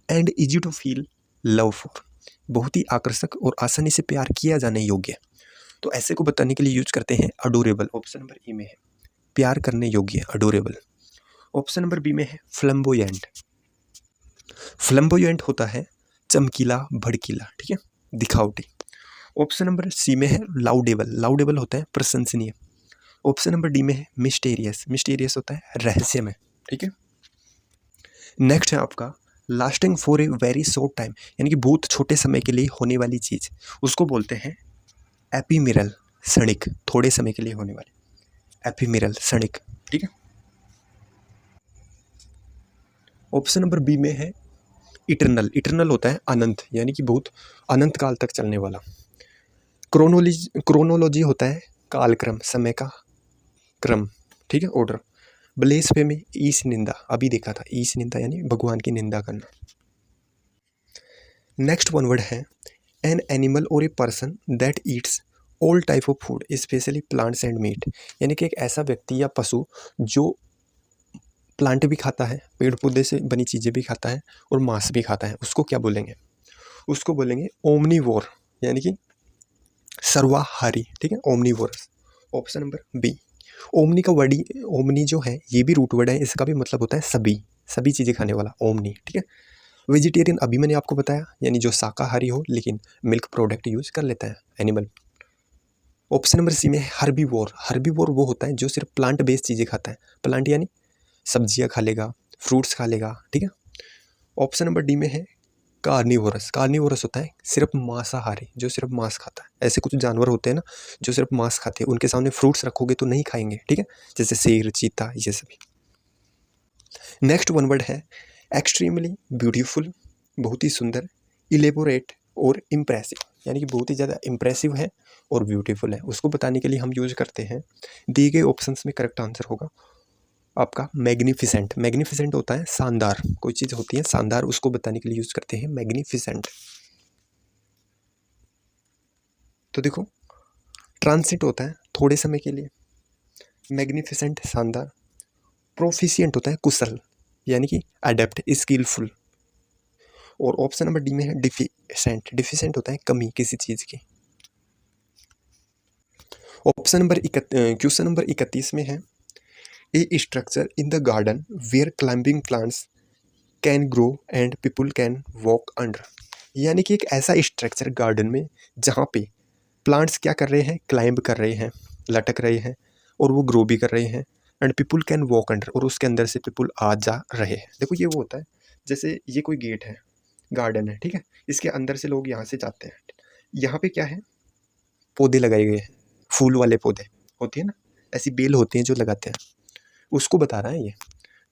and easy to feel love for, बहुत ही आकर्षक और आसानी से प्यार किया जाने योग्य। तो ऐसे को बताने के लिए यूज करते हैं अडोरेबल। ऑप्शन नंबर ए में है प्यार करने योग्य, अडोरेबल। ऑप्शन नंबर बी में है फ्लैम्बोयेंट। फ्लैम्बोयेंट होता है चमकीला, भड़कीला, ठीक है, दिखावटी। ऑप्शन नंबर सी में है लाउडेबल। लाउडेबल होता है प्रशंसनीय। ऑप्शन नंबर डी में है मिस्टीरियस। मिस्टीरियस होता है रहस्यमय, ठीक है। नेक्स्ट है आपका lasting for a very short time, यानी कि बहुत छोटे समय के लिए होने वाली चीज़, उसको बोलते हैं एपीमिरल, क्षणिक, थोड़े समय के लिए होने वाले, एपीमिरल, क्षणिक, ठीक है। ऑप्शन नंबर बी में है इटरनल। इटरनल होता है अनंत, यानी कि बहुत अनंत काल तक चलने वाला। क्रोनोलॉजी होता है कालक्रम, समय का क्रम, ठीक है, ऑर्डर। ब्लेसफेमी, ईश निंदा, अभी देखा था, ईश निंदा यानी भगवान की निंदा करना। नेक्स्ट वन वर्ड है an animal or a person that eats all type of food specially plants and meat, यानी कि एक ऐसा व्यक्ति या पशु जो प्लांट भी खाता है, पेड़ पौधे से बनी चीज़ें भी खाता है और मांस भी खाता है, उसको क्या बोलेंगे, उसको बोलेंगे ओमनीवोर, यानी कि सर्वाहारी, ठीक है, omnivorous. Option number B. Omni का वर्ड, ओमनी जो है ये भी रूट वर्ड है, इसका भी मतलब होता है सभी, सभी चीज़ें खाने वाला, ओमनी, ठीक है। वेजिटेरियन अभी मैंने आपको बताया, यानी जो शाकाहारी हो लेकिन मिल्क प्रोडक्ट यूज कर लेता है, एनिमल। ऑप्शन नंबर सी में है हर्बीवोर। हर्बीवोर वो होता है जो सिर्फ प्लांट बेस्ड चीज़ें खाता है, प्लांट यानी सब्जियां खा लेगा, फ्रूट्स खा लेगा, ठीक है। ऑप्शन नंबर डी में है कार्निवोरस। कार्निवोरस होता है सिर्फ मांसाहारी, जो सिर्फ मांस खाता है। ऐसे कुछ जानवर होते हैं ना जो सिर्फ मांस खाते हैं, उनके सामने फ्रूट्स रखोगे तो नहीं खाएंगे, ठीक है, जैसे शेर, चीता, ये सभी। नेक्स्ट वन वर्ड है एक्सट्रीमली ब्यूटीफुल, बहुत ही सुंदर, इलेबोरेट और इम्प्रेसिव। यानी कि बहुत ही ज़्यादा इम्प्रेसिव है और ब्यूटीफुल है। उसको बताने के लिए हम यूज करते हैं, दिए गए ऑप्शंस में करेक्ट आंसर होगा आपका मैग्निफिसेंट। मैग्निफिसेंट होता है शानदार, कोई चीज़ होती है शानदार, उसको बताने के लिए यूज करते हैं मैग्निफिसेंट। तो देखो, ट्रांसिट होता है थोड़े समय के लिए, मैग्निफिसेंट शानदार। प्रोफिशिएंट होता है कुशल, यानी कि अडेप्ट स्किलफुल। और ऑप्शन नंबर डी में है डिफिशेंट। डिफिशेंट होता है कमी किसी चीज़ की। क्वेश्चन नंबर 31 में है, a structure in the garden where climbing plants can grow and people can walk under. यानी कि एक ऐसा स्ट्रक्चर गार्डन में जहाँ पे प्लांट्स क्या कर रहे हैं, क्लाइंब कर रहे हैं, लटक रहे हैं, और वो ग्रो भी कर रहे हैं, and people can walk under, और उसके अंदर से पीपल आ जा रहे हैं। देखो ये वो होता है, जैसे ये कोई गेट है, गार्डन है, ठीक है, इसके अंदर से लोग यहाँ से जाते हैं। यहाँ पे क्या है, पौधे लगाए गए हैं, फूल वाले पौधे होती है ना, ऐसी बेल होती हैं जो लगाते हैं, उसको बता रहा है ये।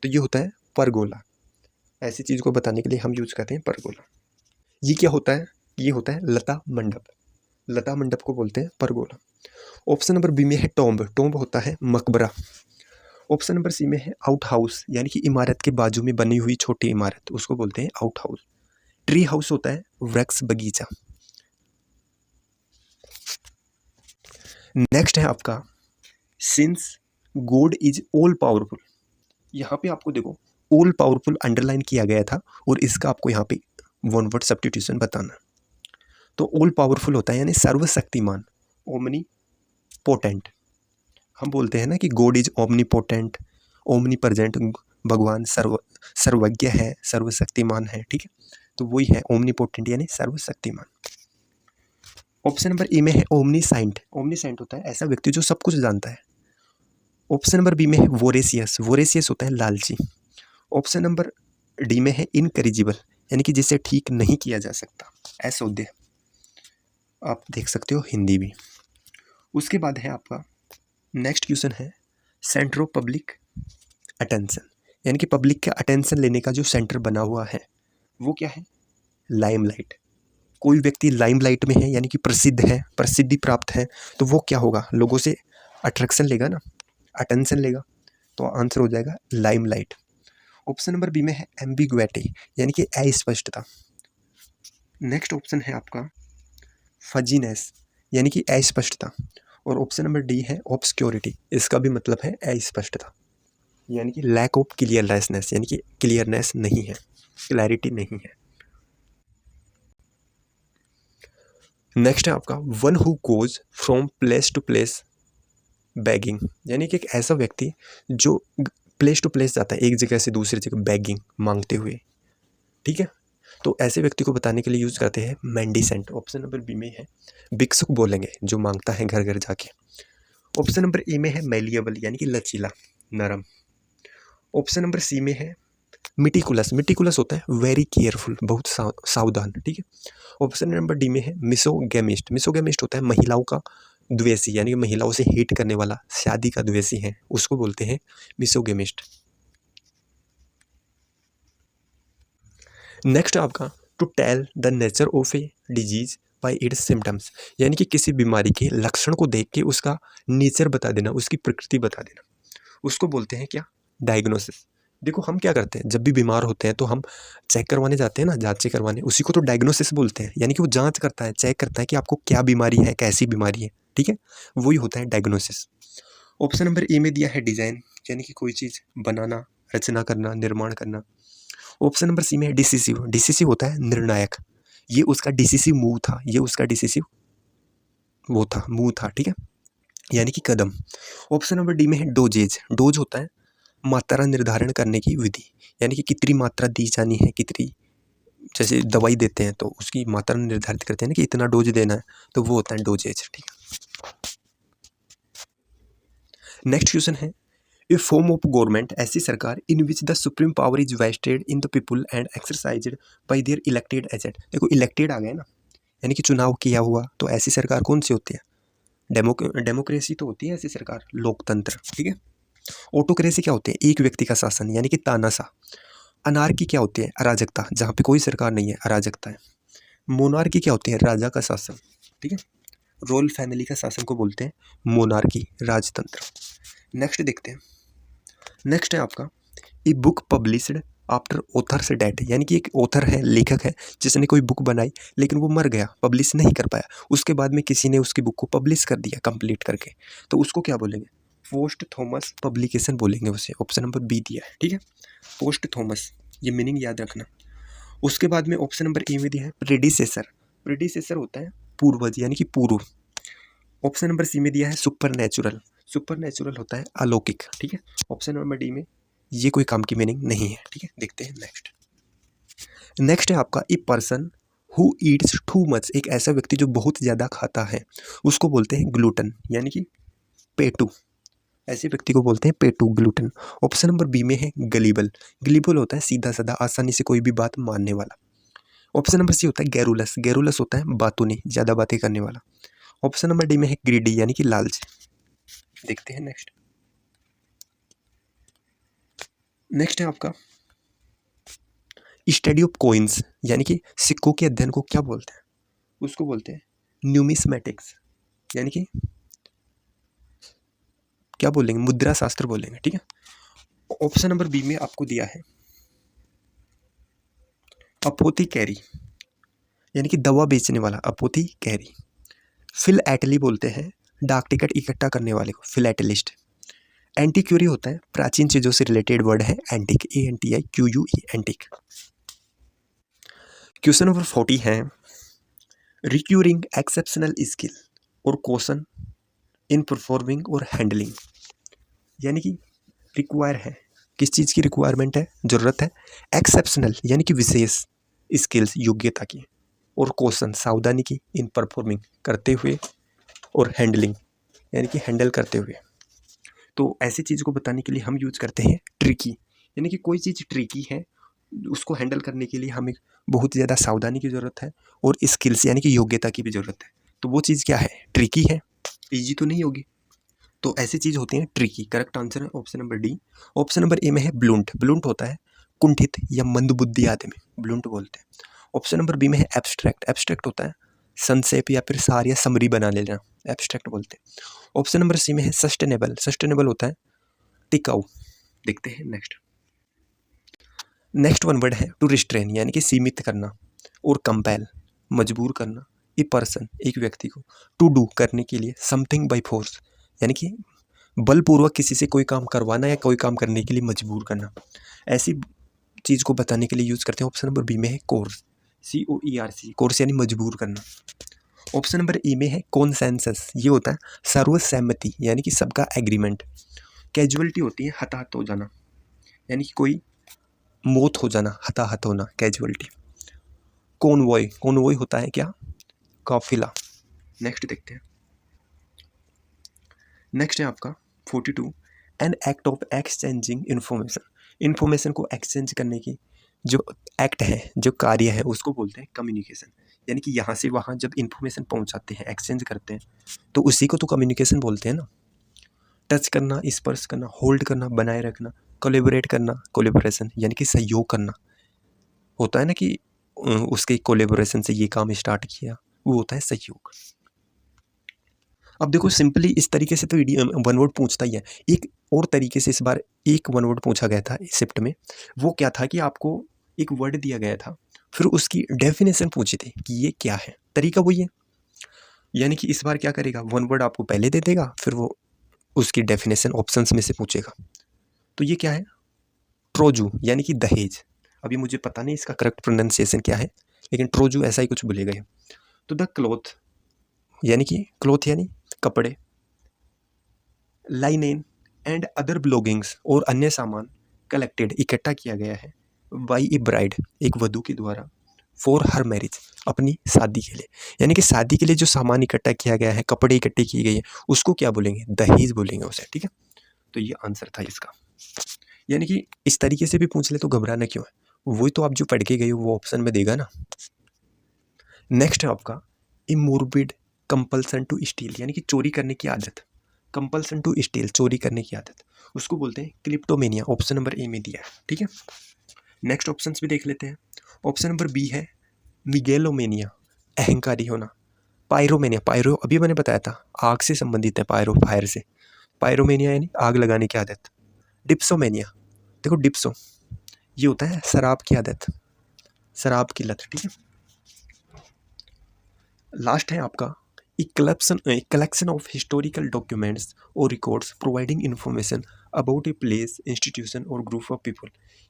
तो ये होता है परगोला। ऐसी चीज़ को बताने के लिए हम यूज करते हैं परगोला। ये क्या होता है, ये होता है लता मंडप। लता मंडप को बोलते हैं परगोला। ऑप्शन नंबर बी में है टॉम्ब। टॉम्ब होता है मकबरा। ऑप्शन नंबर सी में है आउट हाउस, यानी कि इमारत के बाजू में बनी हुई छोटी इमारत, उसको बोलते हैं आउट हाउस। ट्री हाउस होता है वृक्ष बगीचा। नेक्स्ट है आपका since God is all powerful. यहाँ पे आपको देखो ऑल पावरफुल अंडरलाइन किया गया था, और इसका आपको यहाँ पे वन वर्ड सब्स्टिट्यूशन बताना। तो ऑल पावरफुल होता है यानी सर्वशक्तिमान, ओमनी पोटेंट। हम बोलते हैं ना कि God is omni potent, omni present, भगवान सर्वज्ञ है, सर्वशक्तिमान है, ठीक है, तो वही है ओमनी पोटेंट यानी सर्वशक्तिमान। ऑप्शन नंबर ए में है ओमनीसाइंट। ओमनीसाइंट होता है ऐसा व्यक्ति जो सब कुछ जानता है। ऑप्शन नंबर बी में है वोरेसियस। वोरेसियस होता है लालची। ऑप्शन नंबर डी में है इनकरिजिबल, यानी कि जिसे ठीक नहीं किया जा सकता, असोध्य। आप देख सकते हो हिंदी भी। उसके बाद है आपका नेक्स्ट क्वेश्चन है सेंटर ऑफ पब्लिक अटेंशन, यानी कि पब्लिक का अटेंशन लेने का जो सेंटर बना हुआ है वो क्या है, लाइमलाइट। कोई व्यक्ति लाइमलाइट में है यानी कि प्रसिद्ध है, प्रसिद्धि प्राप्त है, तो वो क्या होगा, लोगों से अट्रैक्शन लेगा ना, अटेंशन लेगा, तो आंसर हो जाएगा लाइमलाइट। ऑप्शन नंबर बी में है एम्बिग्विटी, यानी कि अस्पष्टता। नेक्स्ट ऑप्शन है आपका फजीनेस, यानी कि अस्पष्टता। और ऑप्शन नंबर डी है ऑब्सक्योरिटी, इसका भी मतलब है अस्पष्टता, यानी कि लैक ऑफ क्लियरनेसनेस, यानी कि क्लियरनेस नहीं है, क्लैरिटी नहीं है। नेक्स्ट है आपका one who goes from place to place begging, यानी कि एक ऐसा व्यक्ति जो प्लेस टू प्लेस जाता है, एक जगह से दूसरी जगह बैगिंग, मांगते हुए, ठीक है, तो ऐसे व्यक्ति को बताने के लिए यूज करते हैं मेंडिसेंट। ऑप्शन नंबर बी में है भिक्षुक बोलेंगे, जो मांगता है घर घर जाके। ऑप्शन नंबर ए में है मेलिएबल, यानी कि लचीला, नरम। ऑप्शन नंबर सी में है मिटिकुलस। मिटिकुलस होता है वेरी केयरफुल, बहुत सावधान, ठीक है। ऑप्शन नंबर डी में है मिसोगेमिस्ट। मिसोगेमिस्ट होता है महिलाओं का द्वेषी, यानी कि महिलाओं से हेट करने वाला, शादी का द्वेषी है, उसको बोलते हैं मिसोगेमिस्ट। नेक्स्ट आपका to tell the nature of a disease by its symptoms, यानी कि किसी बीमारी के लक्षण को देख के उसका नेचर बता देना, उसकी प्रकृति बता देना, उसको बोलते हैं क्या, डायग्नोसिस। देखो हम क्या करते हैं, जब भी बीमार होते हैं तो हम चेक करवाने जाते हैं ना, जांचें करवाने, उसी को तो डायग्नोसिस बोलते हैं, यानी कि वो जांच करता है, चेक करता है कि आपको क्या बीमारी है, कैसी बीमारी है, ठीक है, वही होता है डायग्नोसिस। ऑप्शन नंबर ए में दिया है डिजाइन, यानी कि कोई चीज़ बनाना, रचना करना, निर्माण करना। ऑप्शन नंबर सी में है डिसिसिव। डिसिसिव होता है निर्णायक, ये उसका डिसिसिव मूव था, ये उसका डिसिसिव वो था, मूव था, ठीक है, यानी कि कदम। ऑप्शन नंबर डी में है डोजेज। डोज होता है मात्रा निर्धारण करने की विधि, यानी कि कितनी मात्रा दी जानी है, कितनी, जैसे दवाई देते हैं तो उसकी मात्रा निर्धारित करते हैं ना कि इतना डोज देना है, तो वो होता है डोजेज, ठीक है। नेक्स्ट क्वेश्चन है ए फॉर्म ऑफ गवर्नमेंट, ऐसी सरकार in which the supreme power is vested in the people and exercised by their elected agent. देखो इलेक्टेड आ गया ना, यानी कि चुनाव किया हुआ, तो ऐसी सरकार कौन सी होती है, डेमोक्रेसी तो होती है ऐसी सरकार, लोकतंत्र, ठीक है। ऑटोक्रेसी क्या होती है, एक व्यक्ति का शासन, यानी कि तानाशाह। अनार्की क्या होती है, अराजकता, जहाँ पे कोई सरकार नहीं है, अराजकता है। मोनार्की क्या होती है? राजा का शासन, ठीक है। रॉयल फैमिली का शासन को बोलते हैं मोनार्की, राजतंत्र। नेक्स्ट देखते हैं। नेक्स्ट है आपका a book published after author से डेथ, यानी कि एक ऑथर है, लेखक है, जिसने कोई बुक बनाई लेकिन वो मर गया, पब्लिश नहीं कर पाया, उसके बाद में किसी ने उसकी बुक को पब्लिश कर दिया कंप्लीट करके, तो उसको क्या बोलेंगे? पोस्ट थॉमस पब्लिकेशन बोलेंगे उसे। ऑप्शन नंबर बी दिया है, ठीक है, पोस्ट थॉमस, ये मीनिंग याद रखना। उसके बाद में ऑप्शन नंबर ए में दिया है प्रेडिसेसर। प्रेडिसेसर होता है पूर्वज, यानी कि पूर्व। ऑप्शन नंबर सी में दिया है सुपर नेचुरल। सुपर नेचुरल होता है अलौकिक, ठीक है। ऑप्शन नंबर डी में ये कोई काम की मीनिंग नहीं है, ठीक है। देखते हैं नेक्स्ट। नेक्स्ट है आपका a person who Yeats too much, एक ऐसा व्यक्ति जो बहुत ज़्यादा खाता है, उसको बोलते हैं ग्लूटन, यानी कि पेटू। ऐसे व्यक्ति को बोलते हैं पेटू, ग्लूटन। ऑप्शन नंबर बी में है गलीबल। गलीबल होता है सीधा साधा, आसानी से कोई भी बात मानने वाला। ऑप्शन नंबर सी होता है गैरुलस। गैरुलस होता है बातूनी, ज़्यादा बातें करने वाला। ऑप्शन नंबर डी में है ग्रीडी, यानी कि लालच। देखते हैं नेक्स्ट। नेक्स्ट है आपका स्टडी ऑफ कॉइन्स, यानी कि सिक्कों के अध्ययन को क्या बोलते हैं? उसको बोलते हैं न्यूमिस्मेटिक्स, यानी कि क्या बोलेंगे? मुद्रा शास्त्र बोलेंगे, ठीक है। ऑप्शन नंबर बी में आपको दिया है अपोथीकैरी, यानी कि दवा बेचने वाला, अपोथीकैरी। फिलएटली बोलते हैं डाक टिकट इकट्ठा करने वाले को, फिलएटलिस्ट। एंटीक्यूरी होता है प्राचीन चीज़ों से रिलेटेड वर्ड है antique, ANTIQUE, antique. Question number 40 है रिक्यूरिंग एक्सेप्शनल स्किल और क्वेश्चन इन परफॉर्मिंग और हैंडलिंग, यानी कि रिक्वायर है, किस चीज़ की रिक्वायरमेंट है, ज़रूरत है? एक्सेप्शनल यानी कि विशेष स्किल्स, योग्यता की, और क्वेश्चन सावधानी की, इन परफॉर्मिंग करते हुए, और हैंडलिंग यानी कि हैंडल करते हुए। तो ऐसी चीज़ को बताने के लिए हम यूज करते हैं ट्रिकी, यानी कि कोई चीज़ ट्रिकी है उसको हैंडल करने के लिए हमें बहुत ज़्यादा सावधानी की ज़रूरत है और स्किल्स यानी कि योग्यता की भी ज़रूरत है। तो वो चीज़ क्या है? ट्रिकी है, ईजी तो नहीं होगी, तो ऐसी चीज़ होती है ट्रिकी। करेक्ट आंसर है option number D. Option number A में है ब्लूंट। ब्लूंट होता है कुंठित या मंदबुद्धि आदमी, ब्लूंट बोलते हैं। ऑप्शन नंबर बी में है एब्स्ट्रैक्ट। एब्स्ट्रैक्ट होता है संक्षेप या फिर सार या समरी बना लेना, एब्स्ट्रैक्ट बोलते हैं। ऑप्शन नंबर सी में है सस्टेनेबल। सस्टेनेबल होता है टिकाऊ। देखते हैं नेक्स्ट। नेक्स्ट वन वर्ड है टू रिस्ट्रेन, यानी कि सीमित करना, और कंपेल मजबूर करना। ए पर्सन एक व्यक्ति को, टू डू करने के लिए, समथिंग बाय फोर्स यानी कि बलपूर्वक किसी से कोई काम करवाना या कोई काम करने के लिए मजबूर करना। ऐसी चीज़ को बताने के लिए यूज़ करते हैं। ऑप्शन नंबर बी में है कोर्स, COERC, कोर्स यानी मजबूर करना। ऑप्शन नंबर ई में है कॉन्सेंसस, ये होता है सर्वसहमति यानी कि सबका एग्रीमेंट। कैजुअलिटी होती है हताहत हो जाना, यानी कि कोई मौत हो जाना, हताहत होना, कैजुअलिटी। कॉन्वॉय, कॉन्वॉय होता है क्या? काफिला। नेक्स्ट देखते हैं। नेक्स्ट है आपका 42 an act of exchanging information. Information को एक्सचेंज करने की जो एक्ट है, जो कार्य है, उसको बोलते हैं कम्युनिकेशन। यानी कि यहाँ से वहाँ जब इन्फॉर्मेशन पहुँचाते हैं, एक्सचेंज करते हैं, तो उसी को तो कम्युनिकेशन बोलते हैं ना। टच करना, स्पर्श करना, होल्ड करना, बनाए रखना, कोलेबोरेट करना, कोलेबोरेशन यानी कि सहयोग करना होता है ना, कि उसके कोलेबोरेशन से ये काम स्टार्ट किया, वो होता है सहयोग। अब देखो सिंपली इस तरीके से तो वन वर्ड पूछता ही है। एक और तरीके से इस बार एक वन वर्ड पूछा गया था इस शिफ्ट में। वो क्या था कि आपको एक वर्ड दिया गया था, फिर उसकी डेफिनेशन पूछी थी कि ये क्या है। तरीका वही है, यानी कि इस बार क्या करेगा, वन वर्ड आपको पहले दे देगा, फिर वो उसकी डेफिनेशन ऑप्शंस में से पूछेगा। तो ये क्या है? ट्रोजू यानी कि दहेज। अभी मुझे पता नहीं इसका करेक्ट प्रोनाउंसिएशन क्या है, लेकिन ट्रोजू ऐसा ही कुछ बोलेगा ये। तो द क्लॉथ यानी कि क्लॉथ यानी कपड़े, लाइनेन एंड अदर ब्लॉगिंग्स और अन्य सामान कलेक्टेड इकट्ठा किया गया है बाई ए ब्राइड, एक वधू के द्वारा, फॉर हर मैरिज, अपनी शादी के लिए। यानी कि शादी के लिए जो सामान इकट्ठा किया गया है, कपड़े इकट्ठे किए गए हैं, उसको क्या बोलेंगे? दहेज बोलेंगे उसे, ठीक है। तो ये आंसर था इसका। यानी कि इस तरीके से भी पूछ ले तो घबराना क्यों है, वही तो आप जो पढ़ के गए हो वो ऑप्शन में देगा ना। नेक्स्ट है आपका ए मोर्बिड कंपल्सन टू स्टील, यानी कि चोरी करने की आदत। कंपल्सन टू स्टील, चोरी करने की आदत, उसको बोलते हैं क्लिप्टोमेनिया। ऑप्शन नंबर ए में दिया है, ठीक है। नेक्स्ट ऑप्शंस भी देख लेते हैं। ऑप्शन नंबर बी है मिगेलोमेनिया, अहंकारी होना। पायरोमेनिया, पायरो अभी मैंने बताया था आग से संबंधित है, पायरो फायर से, पायरोमेनिया यानी आग लगाने की आदत। डिप्सोमेनिया, देखो डिप्सो ये होता है शराब की आदत, शराब की लत, ठीक है। लास्ट है आपका कलेक्शन ऑफ हिस्टोरिकल डॉक्यूमेंट्स और records providing information about a place, institution और ग्रुप ऑफ पीपल,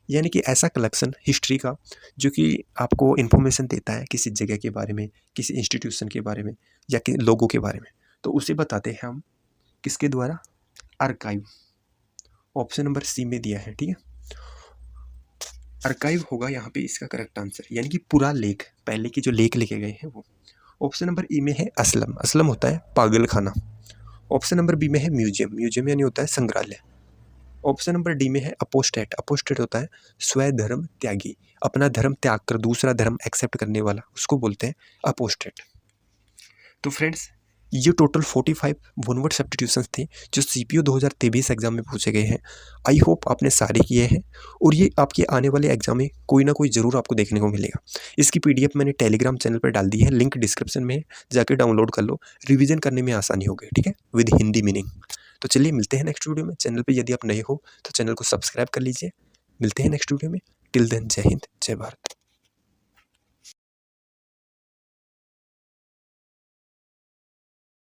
यानी कि ऐसा कलेक्शन हिस्ट्री का जो कि आपको इन्फॉर्मेशन देता है किसी जगह के बारे में, किसी इंस्टीट्यूशन के बारे में या कि लोगों के बारे में, तो उसे बताते हैं हम किसके द्वारा, आर्काइव। ऑप्शन नंबर सी में दिया है, ठीक है। आर्काइव होगा यहाँ पे इसका करेक्ट आंसर, यानी कि पूरा लेख, पहले के जो लेख लिखे गए हैं वो। ऑप्शन नंबर ई में है असलम, असलम होता है पागल खाना। ऑप्शन नंबर बी में है म्यूजियम, म्यूजियम यानी होता है संग्रहालय। ऑप्शन नंबर डी में है अपोस्टेट, अपोस्टेट होता है स्वधर्म त्यागी, अपना धर्म त्याग कर दूसरा धर्म एक्सेप्ट करने वाला, उसको बोलते हैं अपोस्टेट। तो फ्रेंड्स ये टोटल 45 वन वर्ड सब्स्टिट्यूशंस थे जो CPO 2023 एग्जाम में पूछे गए हैं। आई होप आपने सारे किए हैं और ये आपके आने वाले एग्जाम में कोई ना कोई ज़रूर आपको देखने को मिलेगा। इसकी PDF मैंने टेलीग्राम चैनल पर डाल दी है, लिंक डिस्क्रिप्शन में जाके डाउनलोड कर लो, रिवीजन करने में आसानी होगी, ठीक है, विद हिंदी मीनिंग। तो चलिए मिलते हैं नेक्स्ट वीडियो में। चैनल पर यदि आप नए हो तो चैनल को सब्सक्राइब कर लीजिए। मिलते हैं नेक्स्ट वीडियो में। टिल देन जय हिंद, जय भारत।